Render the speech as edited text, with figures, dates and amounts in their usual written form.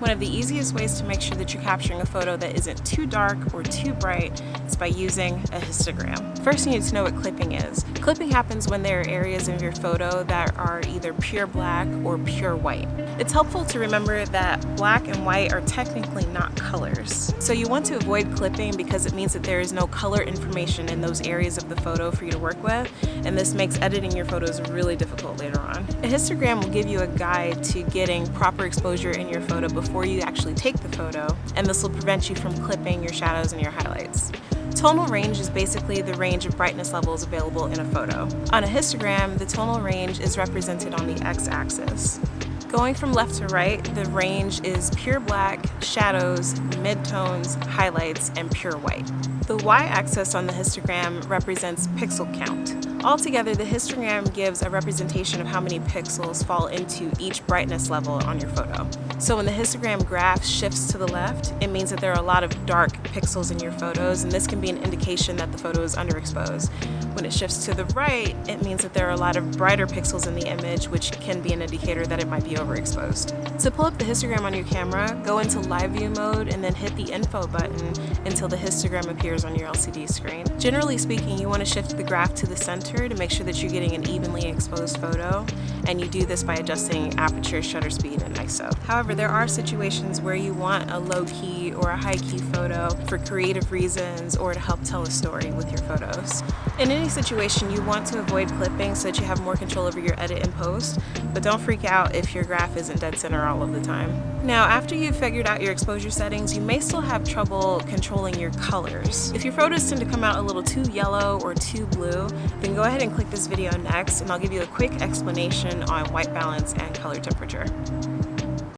One of the easiest ways to make sure that you're capturing a photo that isn't too dark or too bright is by using a histogram. First, you need to know what clipping is. Clipping happens when there are areas of your photo that are either pure black or pure white. It's helpful to remember that black and white are technically not colors. So you want to avoid clipping because it means that there is no color information in those areas of the photo for you to work with, and this makes editing your photos really difficult later on. A histogram will give you a guide to getting proper exposure in your photo before you actually take the photo, and this will prevent you from clipping your shadows and your highlights. Tonal range is basically the range of brightness levels available in a photo. On a histogram, the tonal range is represented on the x-axis. Going from left to right, the range is pure black, shadows, midtones, highlights, and pure white. The y-axis on the histogram represents pixel count. Altogether, the histogram gives a representation of how many pixels fall into each brightness level on your photo. So when the histogram graph shifts to the left, it means that there are a lot of dark pixels in your photos, and this can be an indication that the photo is underexposed. When it shifts to the right, it means that there are a lot of brighter pixels in the image, which can be an indicator that it might be overexposed. To pull up the histogram on your camera, go into live view mode and then hit the info button until the histogram appears on your LCD screen. Generally speaking, you want to shift the graph to the center to make sure that you're getting an evenly exposed photo, and you do this by adjusting aperture, shutter speed, and ISO. However, there are situations where you want a low-key or a high-key photo for creative reasons or to help tell a story with your photos. In any situation, you want to avoid clipping so that you have more control over your edit and post, but don't freak out if your graph isn't dead center all of the time. Now, after you've figured out your exposure settings, you may still have trouble controlling your colors. If your photos tend to come out a little too yellow or too blue, then go ahead and click this video next, and I'll give you a quick explanation on white balance and color temperature.